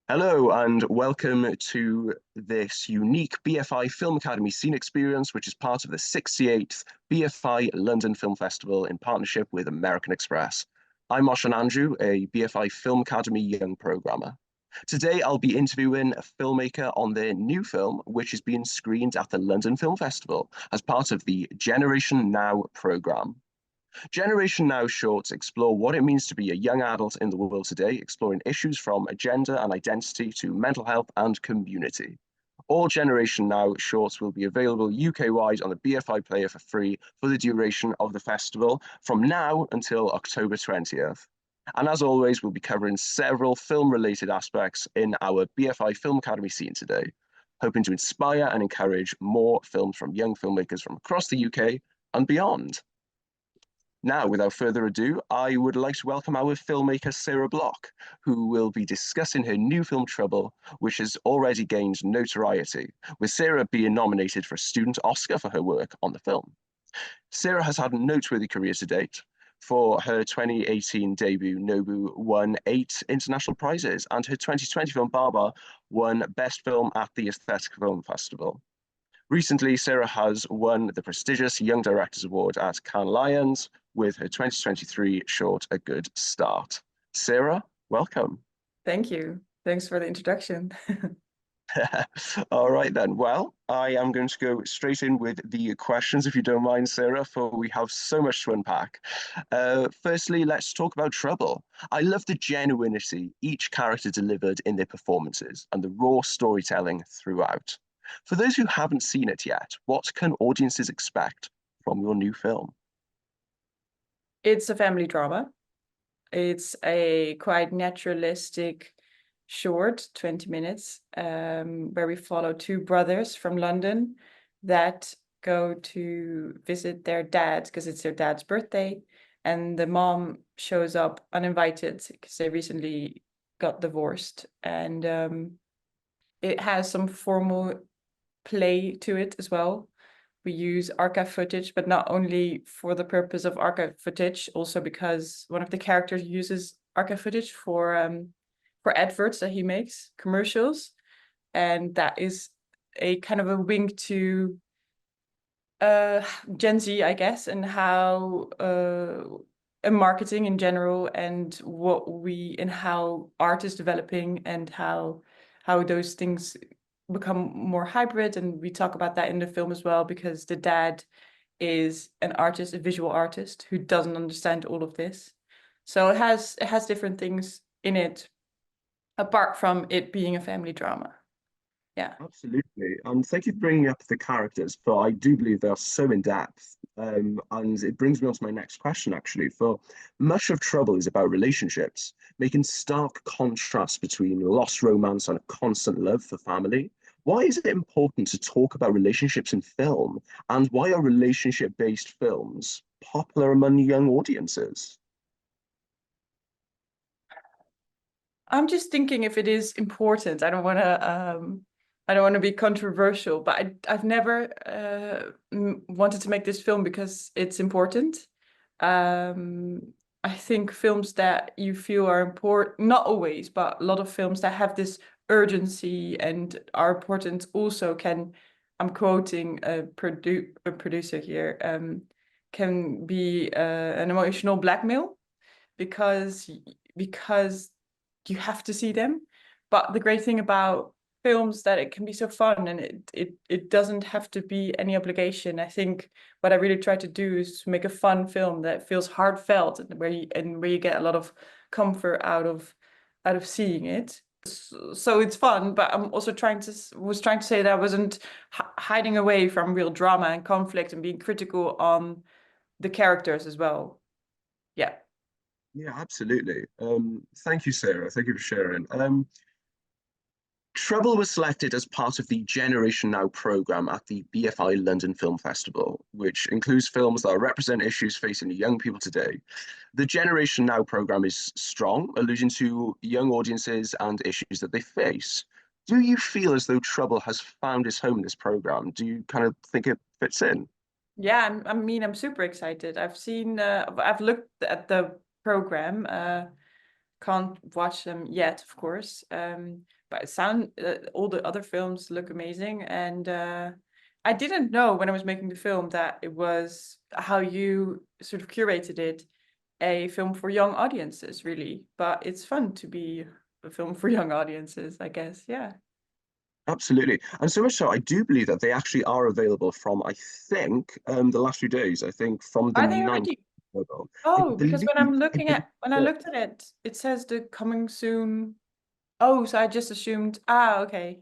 Hello and welcome to this unique BFI Film Academy scene experience, which is part of the 68th BFI London Film Festival in partnership with American Express. I'm Moshe Andrew, a BFI Film Academy young programmer. Today, I'll be interviewing a filmmaker on their new film, which is being screened at the London Film Festival as part of the Generation Now programme. Generation Now shorts explore what it means to be a young adult in the world today, exploring issues from gender and identity to mental health and community. All Generation Now shorts will be available UK-wide on the BFI player for free for the duration of the festival from now until October 20th. And as always, we'll be covering several film-related aspects in our BFI Film Academy scene today, hoping to inspire and encourage more films from young filmmakers from across the UK and beyond. Now, without further ado, I would like to welcome our filmmaker, Sarah Blok, who will be discussing her new film, Trouble, which has already gained notoriety, with Sarah being nominated for a student Oscar for her work on the film. Sarah has had a noteworthy career to date. For her 2018 debut, Nobu won 8 international prizes, and her 2020 film, Baba, won Best Film at the Aesthetic Film Festival. Recently, Sarah has won the prestigious Young Directors Award at Cannes Lions with her 2023 short, A Good Start. Sarah, welcome. Thank you. Thanks for the introduction. All right then. Well, I am going to go straight in with the questions, if you don't mind, Sarah, for we have so much to unpack. Firstly, let's talk about Trouble. I love the genuinity each character delivered in their performances and the raw storytelling throughout. For those who haven't seen it yet, what can audiences expect from your new film? It's a family drama. It's a quite naturalistic short, 20 minutes, where we follow 2 brothers from London that go to visit their dad because it's their dad's birthday. And the mom shows up uninvited because they recently got divorced. And it has some formal play to it as well. We use archive footage, but not only for the purpose of archive footage, also because one of the characters uses archive footage for adverts that he makes, commercials, and that is a kind of a wink to Gen Z, I guess, and how and marketing in general, and how art is developing, and how those things become more hybrid. And we talk about that in the film as well, because the dad is an artist, a visual artist who doesn't understand all of this. So it has different things in it apart from it being a family drama. Yeah. Absolutely. And thank you for bringing up the characters, for I do believe they are so in depth. And it brings me on to my next question, actually. For much of Trouble is about relationships, making stark contrasts between lost romance and a constant love for family. Why is it important to talk about relationships in film? And why are relationship-based films popular among young audiences? I'm just thinking if it is important. I don't want to be controversial, but I've never wanted to make this film because it's important. I think films that you feel are important, not always, but a lot of films that have this urgency and are important also can, I'm quoting a producer here, can be an emotional blackmail because you have to see them. But the great thing about films that it can be so fun, and it doesn't have to be any obligation. I think what I really try to do is to make a fun film that feels heartfelt, and where you get a lot of comfort out of seeing it. So it's fun, but I'm also trying to say that I wasn't hiding away from real drama and conflict and being critical on the characters as well. Yeah. Yeah, absolutely. Thank you, Sarah. Thank you for sharing. Trouble was selected as part of the Generation Now programme at the BFI London Film Festival, which includes films that represent issues facing young people today. The Generation Now programme is strong, alluding to young audiences and issues that they face. Do you feel as though Trouble has found its home in this programme? Do you kind of think it fits in? Yeah, I'm super excited. I've looked at the program. can't watch them yet, of course. But all the other films look amazing, and I didn't know when I was making the film that it was how you sort of curated it, a film for young audiences, really. But it's fun to be a film for young audiences, I guess. Yeah. Absolutely. And so much so, I do believe that they actually are available from, I think, the last few days, I think from the Are they 9th. already? I Oh, because believe, I believe, when I yeah, looked at it, it says the coming soon. Oh, so I just assumed. Okay.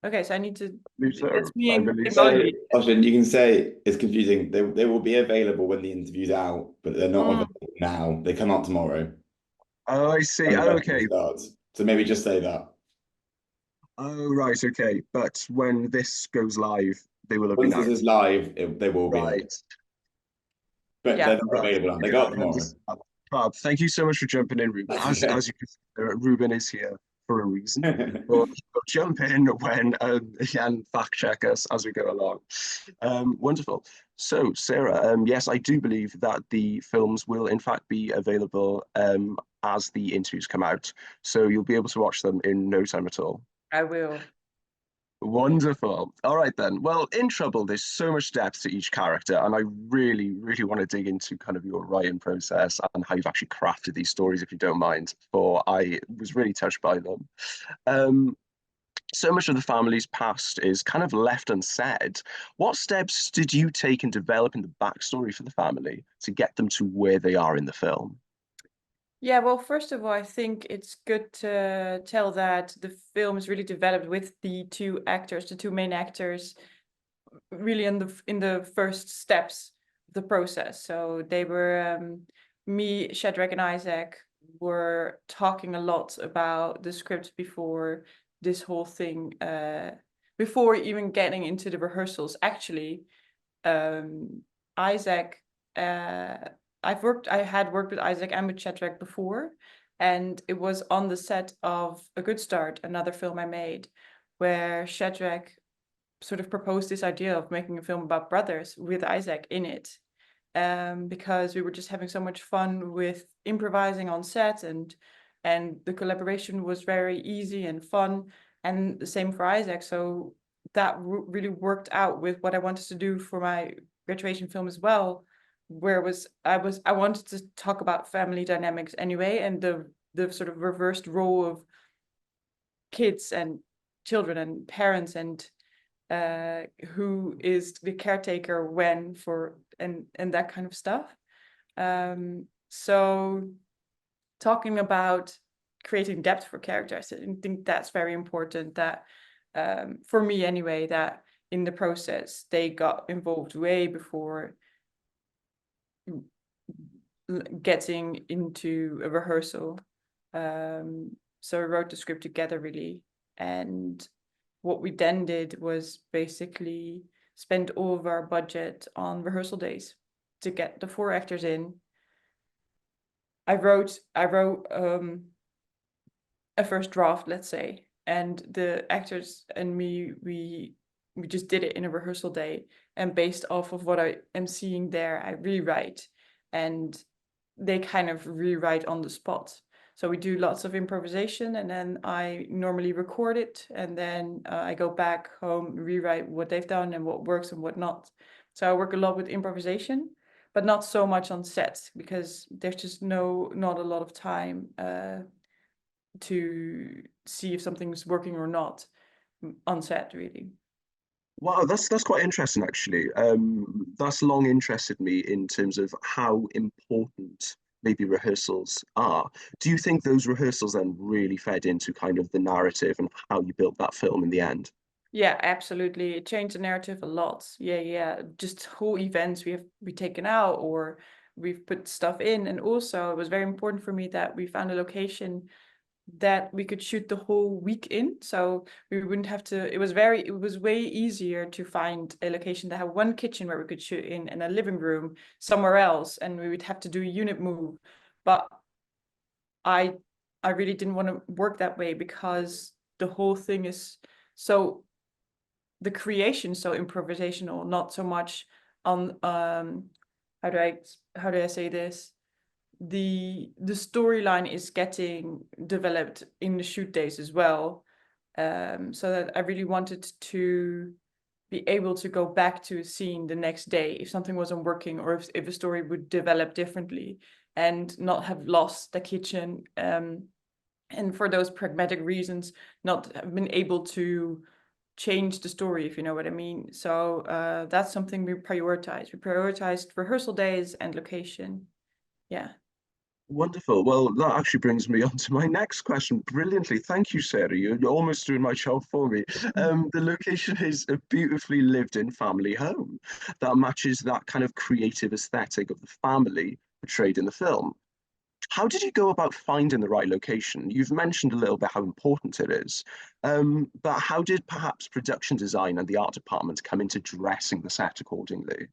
Okay, so I need to. That's so. I being believe so. So, evaluated. Austin, you can say it's confusing. They will be available when the interview's out, but they're not Mm. available now. They come out tomorrow Oh, I see. when the Oh, festival okay. starts. So maybe just say that. Oh, right. Okay. But when this goes live, they will have been Once this out. is live, they will be out, Right. but Yeah. they're not Right. available now. They Okay, got I tomorrow. understand. Bob, thank you so much for jumping in, Ruben. That's As okay. you can see, Ruben is here for a reason. But he'll jump in when and fact check us as we go along. Wonderful. So, Sarah, yes, I do believe that the films will in fact be available as the interviews come out. So you'll be able to watch them in no time at all. I will. Wonderful. All right then. Well, in Trouble, there's so much depth to each character, and I really, really want to dig into kind of your writing process and how you've actually crafted these stories, if you don't mind. For I was really touched by them. Um, so much of the family's past is kind of left unsaid. What steps did you take in developing the backstory for the family to get them to where they are in the film? Yeah, well, first of all, I think it's good to tell that the film is really developed with the two actors, the two main actors, really in the first steps of the process. So they were me, Shadrach, and Isaac were talking a lot about the script before this whole thing, before even getting into the rehearsals. Actually, Isaac, uh, I had worked with Isaac and with Shadrach before, and it was on the set of A Good Start, another film I made, where Shadrach sort of proposed this idea of making a film about brothers with Isaac in it, because we were just having so much fun with improvising on set, and the collaboration was very easy and fun, and the same for Isaac. So that really worked out with what I wanted to do for my graduation film as well, where I wanted to talk about family dynamics anyway, and the sort of reversed role of kids and children and parents, and who is the caretaker when for and that kind of stuff. So talking about creating depth for characters, I think that's very important, that for me anyway, that in the process they got involved way before getting into a rehearsal. So I wrote the script together really, and what we then did was basically spend all of our budget on rehearsal days to get the 4 actors in. I wrote a first draft, let's say, and the actors and me, we just did it in a rehearsal day, and based off of what I am seeing there, I rewrite, and they kind of rewrite on the spot. So we do lots of improvisation, and then I normally record it, and then I go back home, rewrite what they've done and what works and what not. So I work a lot with improvisation, but not so much on set, because there's just not a lot of time to see if something's working or not on set, really. Wow, that's quite interesting actually. That's long interested me in terms of how important maybe rehearsals are. Do you think those rehearsals then really fed into kind of the narrative and how you built that film in the end? Yeah, absolutely. It changed the narrative a lot. Yeah. Just whole events we taken out, or we've put stuff in. And also it was very important for me that we found a location that we could shoot the whole week in. So we wouldn't have to, it was way easier to find a location that had one kitchen where we could shoot in and a living room somewhere else, and we would have to do a unit move. But I I really didn't want to work that way, because the whole thing is so, the creation so improvisational, not so much on how do I say this? the storyline is getting developed in the shoot days as well. So that I really wanted to be able to go back to a scene the next day if something wasn't working, or if a story would develop differently, and not have lost the kitchen. And for those pragmatic reasons, not have been able to change the story, if you know what I mean. So that's something we prioritized. We prioritized rehearsal days and location. Yeah. Wonderful. Well, that actually brings me on to my next question brilliantly. Thank you, Sarah. You're almost doing my job for me. The location is a beautifully lived-in family home that matches that kind of creative aesthetic of the family portrayed in the film. How did you go about finding the right location? You've mentioned a little bit how important it is, but how did perhaps production design and the art department come into dressing the set accordingly?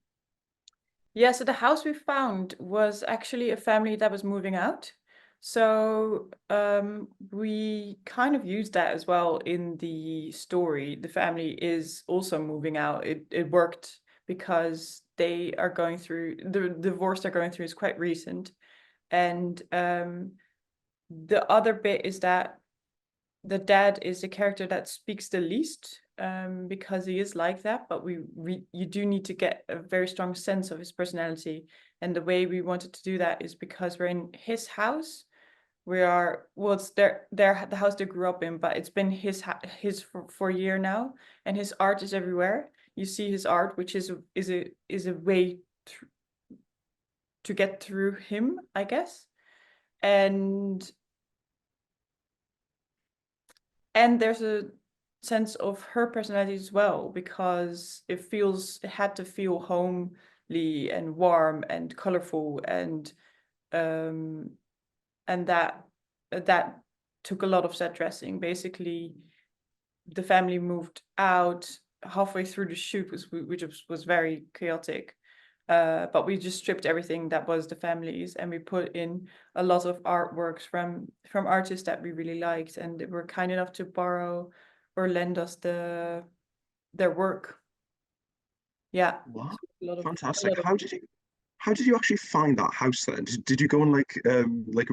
Yeah, so the house we found was actually a family that was moving out. So we kind of used that as well in the story. The family is also moving out. It worked because they are going through, the divorce they're going through is quite recent. And the other bit is that the dad is the character that speaks the least, because he is like that, but you do need to get a very strong sense of his personality. And the way we wanted to do that is because we're in his house. Well, it's the house they grew up in, but it's been his for a year now, and his art is everywhere. You see his art, which is a way to get through him, I guess. And there's a sense of her personality as well, because it had to feel homely and warm and colorful, and that took a lot of set dressing. Basically, the family moved out halfway through the shoot, which was very chaotic. But we just stripped everything that was the families, and we put in a lot of artworks from artists that we really liked, and they were kind enough to borrow or lend us their work. Yeah. Wow, A lot of, fantastic. How did you actually find that house then? Did you go on like a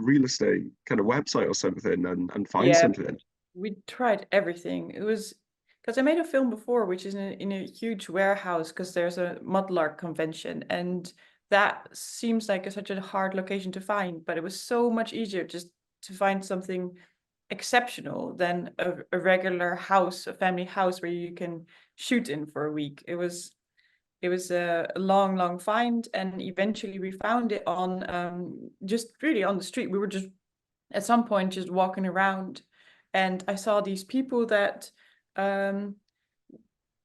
real estate kind of website or something and find yeah, something? we tried everything. It was because I made a film before, which is in a huge warehouse, because there's a Mudlark convention, and that seems like such a hard location to find, but it was so much easier just to find something exceptional than a regular house, a family house where you can shoot in for a week. It was a long find, and eventually we found it on just really on the street. We were just at some point just walking around, and I saw these people that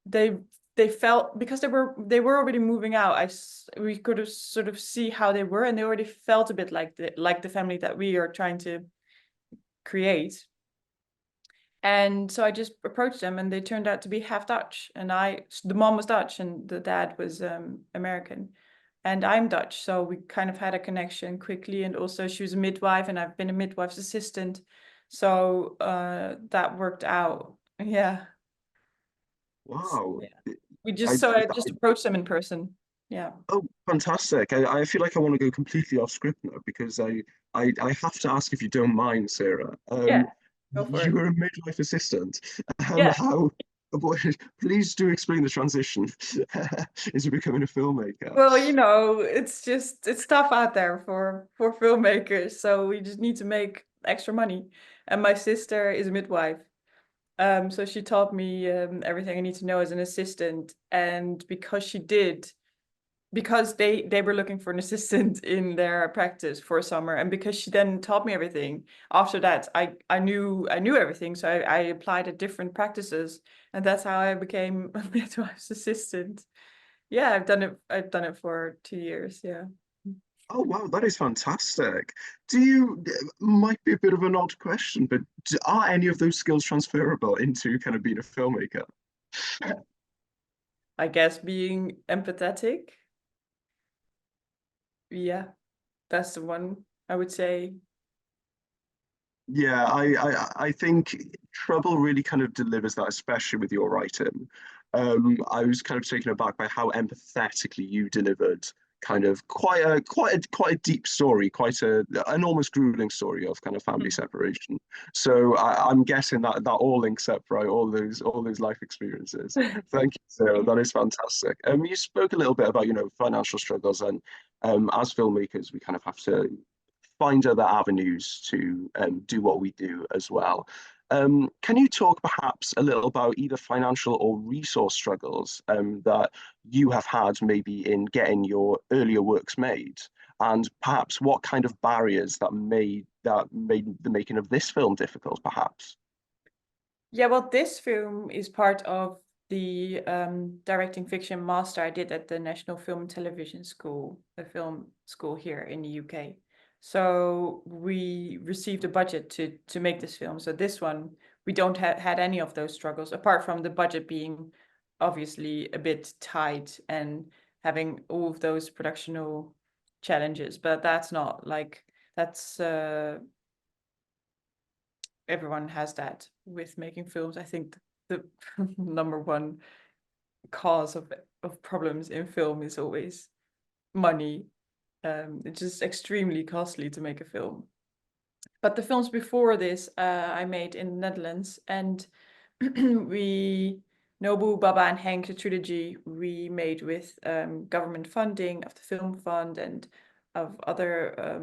they felt, because they were already moving out. We could have sort of see how they were, and they already felt a bit like the family that we are trying to create. And so I just approached them, and they turned out to be half Dutch. And the mom was Dutch and the dad was American. And I'm Dutch, so we kind of had a connection quickly. And also she was a midwife, and I've been a midwife's assistant. So that worked out. Yeah. Wow. Yeah. I, I just approached them in person. Yeah. oh, fantastic. I feel like I want to go completely off script now because I have to ask if you don't mind, Sarah. Yeah. Go for You it. were a midwife assistant. Yeah. How, what, please do explain the transition into becoming a filmmaker. Well, it's tough out there for filmmakers, so we just need to make extra money. And my sister is a midwife. So she taught me everything I need to know as an assistant. And because they were looking for an assistant in their practice for a summer, and because she then taught me everything, after that I knew everything. So I applied at different practices, and that's how I became a midwife's assistant. Yeah, I've done it for 2 years. Yeah. Oh wow, that is fantastic. Do you, might be a bit of an odd question, but are any of those skills transferable into kind of being a filmmaker? I guess being empathetic. Yeah, that's the one I would say. Yeah, I think Trouble really kind of delivers that, especially with your writing. I was kind of taken aback by how empathetically you delivered kind of quite a deep story, quite an almost grueling story of kind of family separation. So I'm guessing that all links up, right? All those life experiences. Thank you, Sarah. That is fantastic. You spoke a little bit about, financial struggles, and as filmmakers, we kind of have to find other avenues to do what we do as well. Can you talk perhaps a little about either financial or resource struggles that you have had maybe in getting your earlier works made, and perhaps what kind of barriers that made the making of this film difficult, perhaps? Yeah, well, this film is part of the directing fiction master I did at the National Film and Television School, a film school here in the UK. So we received a budget to make this film. So this one, we don't had any of those struggles, apart from the budget being obviously a bit tight and having all of those productional challenges. But that's not like, that's everyone has that with making films. I think the number one cause of problems in film is always money. It's just extremely costly to make a film. But the films before this I made in the Netherlands, and we, Nobu, Baba and Henk, the trilogy, we made with government funding of the Film Fund and of other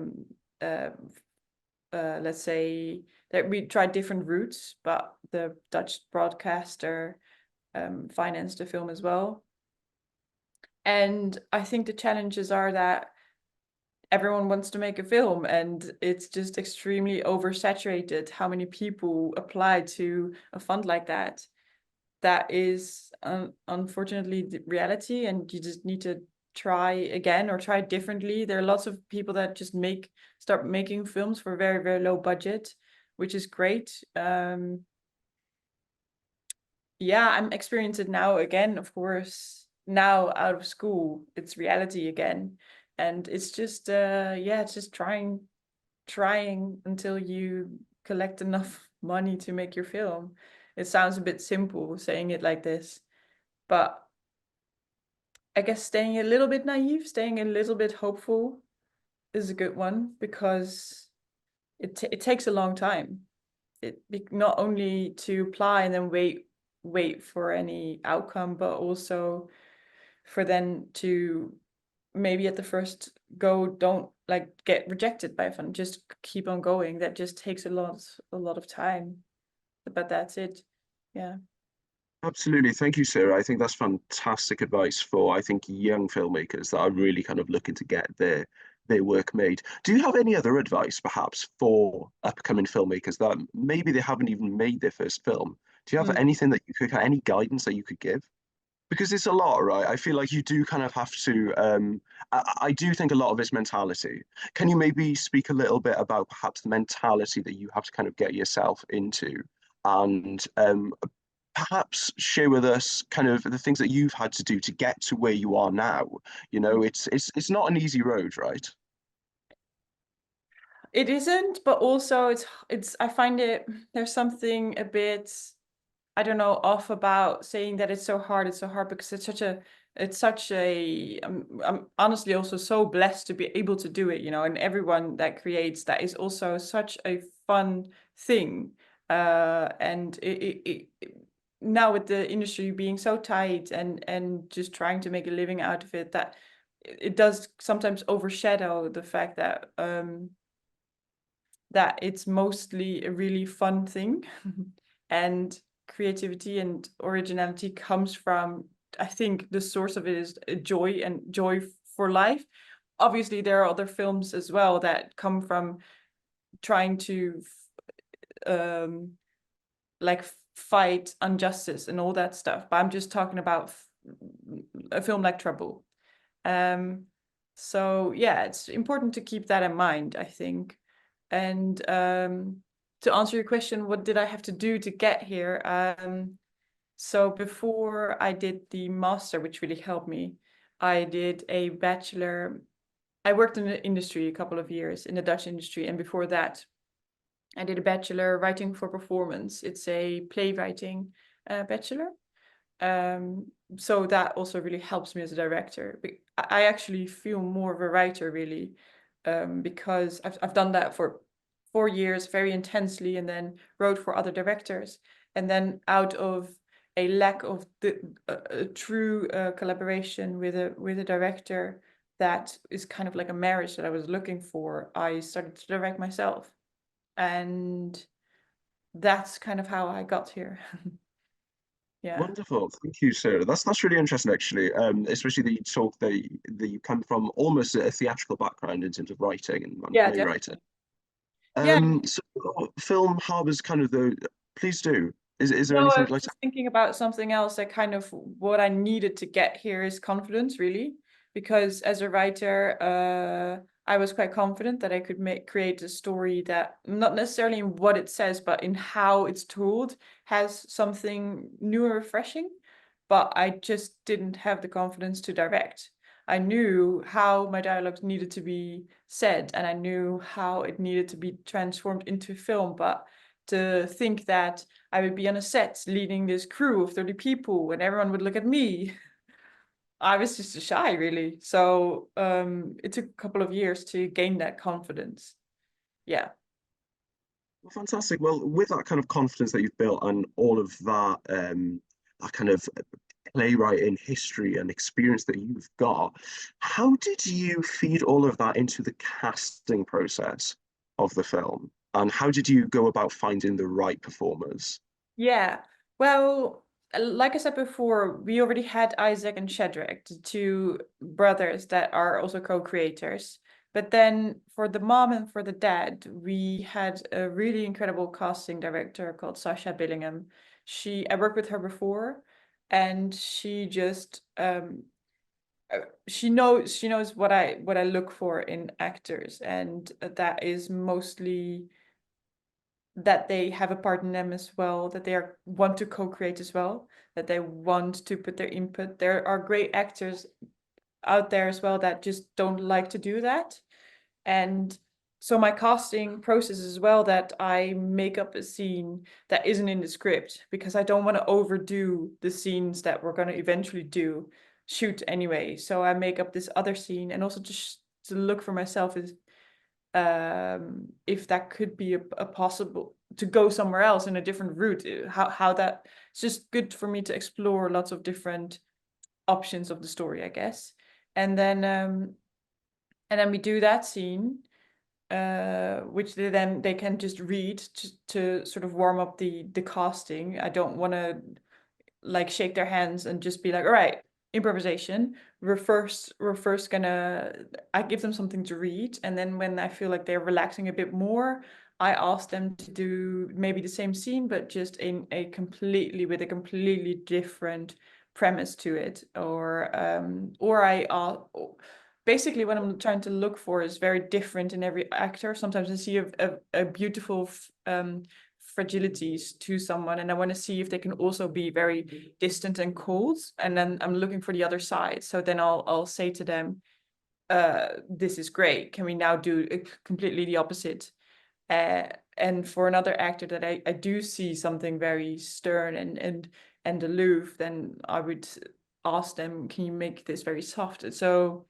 let's say that we tried different routes, but the Dutch broadcaster financed the film as well. And I think the challenges are that everyone wants to make a film, and it's just extremely oversaturated how many people apply to a fund like that. That is unfortunately the reality, and you just need to try again or try differently. There are lots of people that just start making films for very, very low budget, which is great. Yeah, I'm experiencing it now again, of course. Now out of school, it's reality again. And it's just yeah, it's just trying until you collect enough money to make your film. It sounds a bit simple saying it like this, but I guess staying a little bit naive, staying a little bit hopeful is a good one, because it takes a long time. Not only to apply and then wait for any outcome, but also for then to maybe at the first go don't like get rejected by a fund, just keep on going. That just takes a lot of time, but that's it. Yeah. Absolutely. Thank you, Sarah. I think that's fantastic advice for, I think, young filmmakers that are really kind of looking to get their work made. Do you have any other advice, perhaps, for upcoming filmmakers that maybe they haven't even made their first film? Do you have anything that you could, any guidance that you could give? Because it's a lot, right? I feel like you do kind of have to, I do think a lot of it's mentality. Can you maybe speak a little bit about perhaps the mentality that you have to kind of get yourself into, and perhaps share with us kind of the things that you've had to do to get to where you are now? It's not an easy road, right? It isn't, but also it's I find there's something a bit, I don't know, off about saying that it's so hard because it's such a I'm honestly also so blessed to be able to do it, and everyone that creates that is also such a fun thing. And now with the industry being so tight and just trying to make a living out of it, that it does sometimes overshadow the fact that that it's mostly a really fun thing. And creativity and originality comes from, I think the source of it is joy and joy for life. Obviously there are other films as well that come from trying to like fight injustice and all that stuff, but I'm just talking about a film like Trouble. So yeah, it's important to keep that in mind, I think. And to answer your question, what did I have to do to get here? So before I did the master, which really helped me, I did a bachelor. I worked in the industry a couple of years, in the Dutch industry, and before that I did a bachelor writing for performance. It's a playwriting bachelor. So that also really helps me as a director. I actually feel more of a writer really, because I've done that for 4 years very intensely, and then wrote for other directors, and then out of a lack of a true collaboration with a director that is kind of like a marriage that I was looking for, I started to direct myself, and that's kind of how I got here. Yeah. Wonderful, thank you, Sarah. That's really interesting, actually. Especially that you talk that you come from almost a theatrical background in terms of writing and Yeah, playwriting. definitely. Yeah. So film harbors kind of the. Please do. Is there No, I anything was you'd like to? just thinking about something else. That kind of what I needed to get here is confidence, really, because as a writer, I was quite confident that I could create a story that, not necessarily in what it says, but in how it's told, has something new and refreshing. But I just didn't have the confidence to direct. I knew how my dialogues needed to be said, and I knew how it needed to be transformed into film, but to think that I would be on a set leading this crew of 30 people and everyone would look at me, I was just shy, really. So it took a couple of years to gain that confidence. Yeah. Well, fantastic. Well, with that kind of confidence that you've built and all of that, that kind of playwriting history and experience that you've got, how did you feed all of that into the casting process of the film? And how did you go about finding the right performers? Yeah. Well, like I said before, we already had Isaac and Shadrach, the two brothers that are also co-creators. But then for the mom and for the dad, we had a really incredible casting director called Sasha Billingham. I worked with her before, and she just she knows what I look for in actors, and that is mostly that they have a part in them as well, that they want to co-create as well, that they want to put their input. There are great actors out there as well that just don't like to do that. And so my casting process as well, that I make up a scene that isn't in the script, because I don't want to overdo the scenes that we're going to eventually shoot anyway. So I make up this other scene, and also just to look for myself is if that could be a possible to go somewhere else in a different route, how that it's just good for me to explore lots of different options of the story, I guess. And then we do that scene, which they can just read to sort of warm up the casting. I don't want to like shake their hands and just be like, all right, improvisation. We're first gonna, I give them something to read, and then when I feel like they're relaxing a bit more, I ask them to do maybe the same scene, but just in a completely different premise to it. Or basically what I'm trying to look for is very different in every actor. Sometimes I see a beautiful fragilities to someone, and I want to see if they can also be very distant and cold, and then I'm looking for the other side. So then I'll say to them, this is great, can we now do completely the opposite? And for another actor that I do see something very stern and aloof, then I would ask them, can you make this very soft? So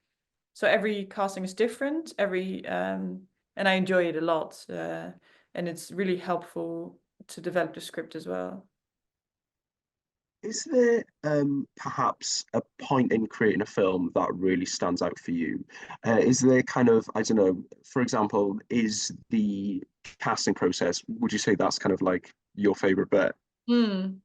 every casting is different, and I enjoy it a lot, and it's really helpful to develop the script as well. Is there perhaps a point in creating a film that really stands out for you? Is there kind of, I don't know, for example, is the casting process, would you say that's kind of like your favorite bit? Hmm.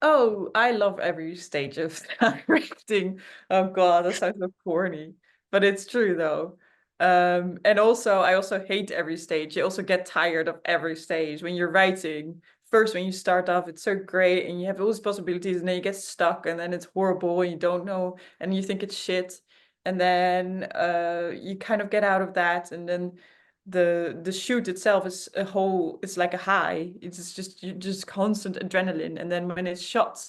Oh, I love every stage of directing. Oh God, that sounds so corny, but it's true though. And also, I also hate every stage. You also get tired of every stage when you're writing. First, when you start off, it's so great and you have all these possibilities, and then you get stuck, and then it's horrible and you don't know, and you think it's shit. And then you kind of get out of that, and then the shoot itself is it's like a high. It's just constant adrenaline, and then when it's shot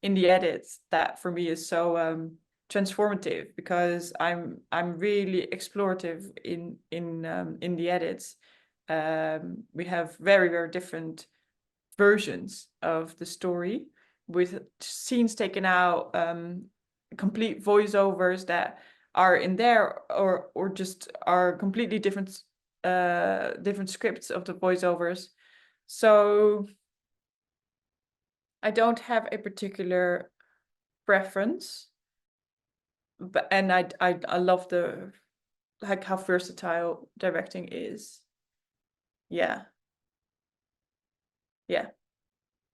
in the edits, that for me is so transformative, because I'm really explorative in the edits. We have very different versions of the story, with scenes taken out, complete voiceovers that are in there, or just are completely different scripts of the voiceovers. So I don't have a particular preference, but I love the like how versatile directing is. Yeah.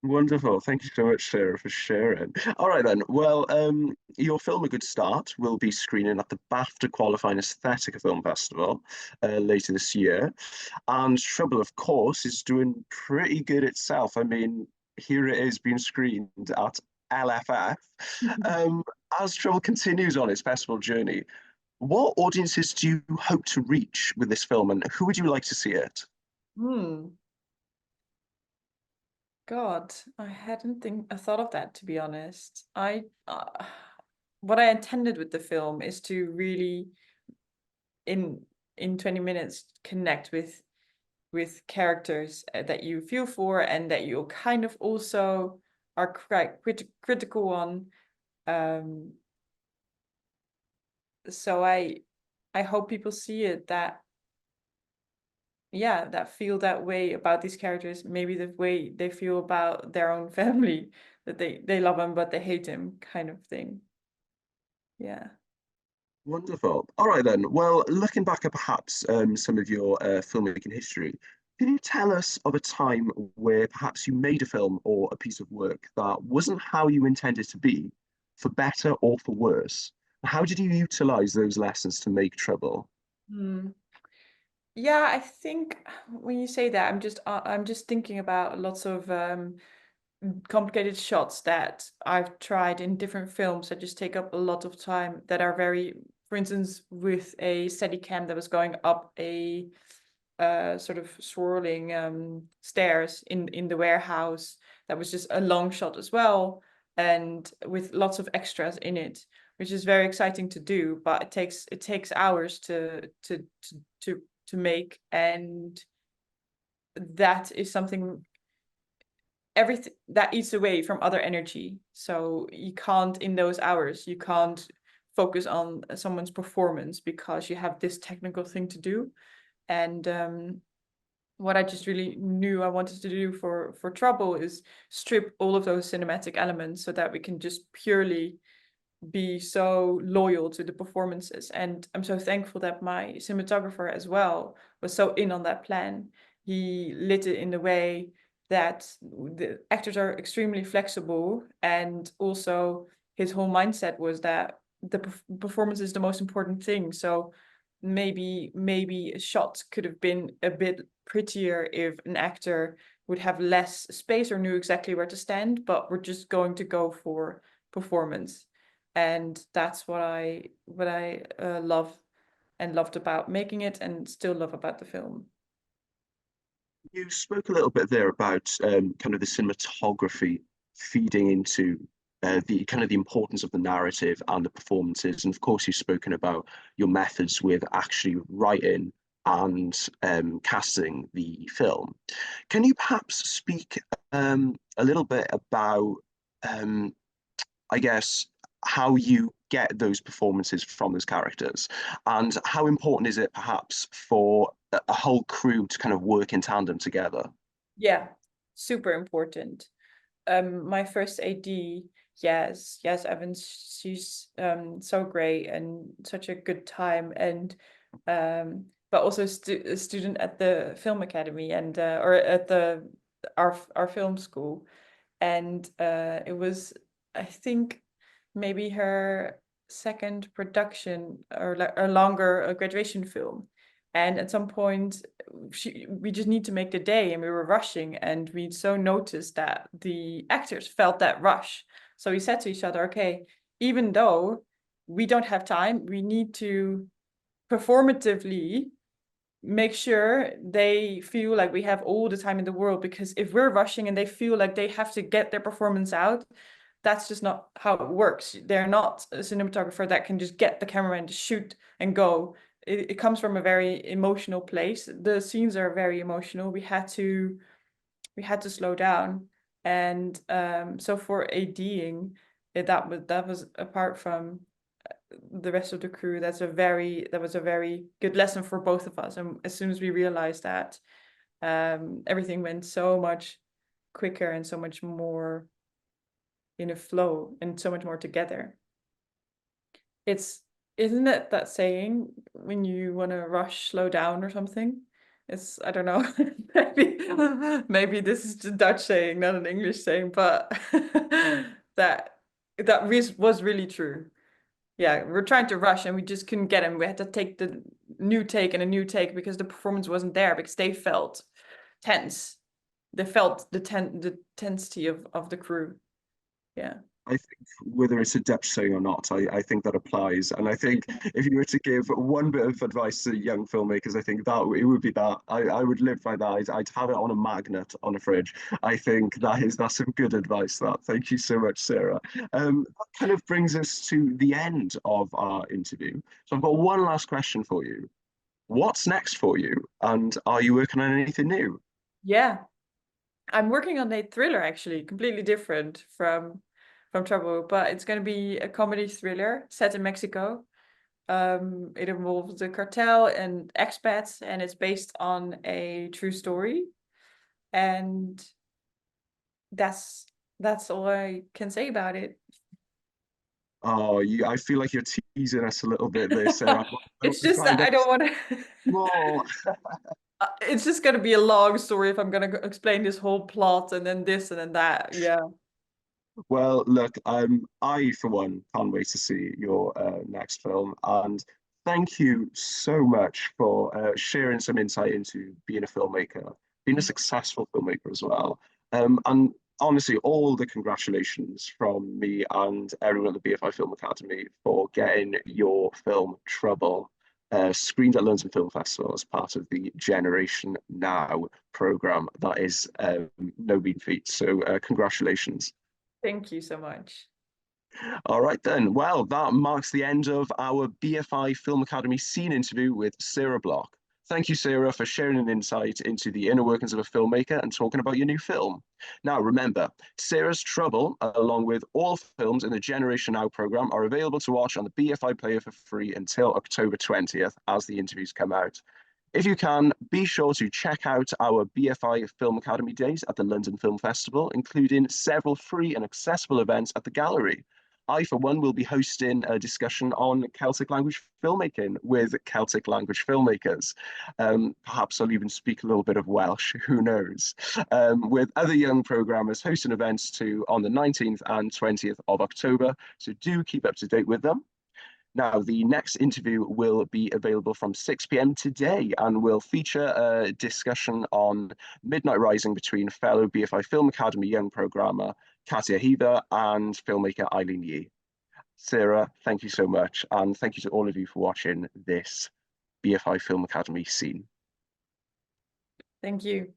Wonderful. Thank you so much, Sarah, for sharing. All right then. Well, your film A Good Start will be screening at the BAFTA qualifying Aesthetica Film Festival later this year. And Trouble, of course, is doing pretty good itself. I mean, here it is being screened at LFF. Um, as Trouble continues on its festival journey, what audiences do you hope to reach with this film, and who would you like to see it? God, I hadn't thought of that, to be honest. What I intended with the film is to really, in 20 minutes, connect with characters that you feel for and that you kind of also are quite critical on. So I hope people see it that feel that way about these characters, maybe the way they feel about their own family, that they love him but they hate him, kind of thing. Yeah. Wonderful. All right then. Well, looking back at perhaps some of your filmmaking history, can you tell us of a time where perhaps you made a film or a piece of work that wasn't how you intended to be, for better or for worse? How did you utilize those lessons to make Trouble? Yeah, I think when you say that, I'm just thinking about lots of complicated shots that I've tried in different films that just take up a lot of time, that are very, for instance, with a Steadicam that was going up a sort of swirling stairs in the warehouse. That was just a long shot as well, and with lots of extras in it, which is very exciting to do, but it takes hours to make, and that is something, everything that eats away from other energy. So you can't, in those hours, you can't focus on someone's performance because you have this technical thing to do. And what I just really knew I wanted to do for Trouble is strip all of those cinematic elements so that we can just purely be so loyal to the performances. And I'm so thankful that my cinematographer as well was so in on that plan. He lit it in a way that the actors are extremely flexible, and also his whole mindset was that the performance is the most important thing. So maybe a shot could have been a bit prettier if an actor would have less space or knew exactly where to stand, but we're just going to go for performance. And that's what I love and loved about making it, and still love about the film. You spoke a little bit there about kind of the cinematography feeding into the kind of the importance of the narrative and the performances. And of course, you've spoken about your methods with actually writing and casting the film. Can you perhaps speak a little bit about, I guess, how you get those performances from those characters, and how important is it perhaps for a whole crew to kind of work in tandem together? Yeah, super important. My first AD, yes, Evans, she's so great and such a good time, and but also a student at the film academy, and or at our film school. And it was, I think, maybe her second production, or a longer graduation film. And at some point, we just need to make the day, and we were rushing, and we so noticed that the actors felt that rush. So we said to each other, okay, even though we don't have time, we need to performatively make sure they feel like we have all the time in the world, because if we're rushing and they feel like they have to get their performance out, that's just not how it works. They're not a cinematographer that can just get the camera and just shoot and go. It comes from a very emotional place. The scenes are very emotional. We had to slow down, And so for ADing, that was apart from the rest of the crew, that was a very good lesson for both of us. And as soon as we realized that, everything went so much quicker and so much more in a flow and so much more together. Isn't it that saying, when you want to rush, slow down or something? I don't know, maybe this is the Dutch saying, not an English saying, but that was really true. Yeah, we're trying to rush and we just couldn't get him. We had to take the new take and a new take because the performance wasn't there, because they felt tense. They felt the tensity of the crew. Yeah. I think whether it's a Dutch saying or not, I think that applies. And I think if you were to give one bit of advice to young filmmakers, I think that it would be that. I would live by that. I'd have it on a magnet on a fridge. I think that's some good advice. That. Thank you so much, Sarah. That kind of brings us to the end of our interview. So I've got one last question for you. What's next for you? And are you working on anything new? Yeah. I'm working on a thriller, actually, completely different from Trouble, but it's going to be a comedy thriller set in Mexico. It involves the cartel and expats, and it's based on a true story. And that's all I can say about it. Oh, I feel like you're teasing us a little bit there, Sarah. It's just that I don't want to. More. It's just going to be a long story if I'm going to explain this whole plot and then this and then that. Yeah. Well, look, I for one can't wait to see your next film, and thank you so much for sharing some insight into being a filmmaker, being a successful filmmaker as well. And honestly, all the congratulations from me and everyone at the BFI Film Academy for getting your film Trouble screened at London Film Festival as part of the Generation Now program. That is no mean feat. So congratulations. Thank you so much. All right then. Well, that marks the end of our BFI Film Academy scene interview with Sarah Blok. Thank you, Sarah, for sharing an insight into the inner workings of a filmmaker and talking about your new film. Now, remember, Sarah's Trouble, along with all films in the Generation Now program, are available to watch on the BFI Player for free until October 20th as the interviews come out. If you can, be sure to check out our BFI Film Academy days at the London Film Festival, including several free and accessible events at the gallery. I, for one, will be hosting a discussion on Celtic language filmmaking with Celtic language filmmakers. Perhaps I'll even speak a little bit of Welsh, who knows, with other young programmers hosting events too on the 19th and 20th of October. So do keep up to date with them. Now, the next interview will be available from 6 p.m. today and will feature a discussion on Midnight Rising between fellow BFI Film Academy young programmer Katia Heather and filmmaker Eileen Yee. Sarah, thank you so much. And thank you to all of you for watching this BFI Film Academy scene. Thank you.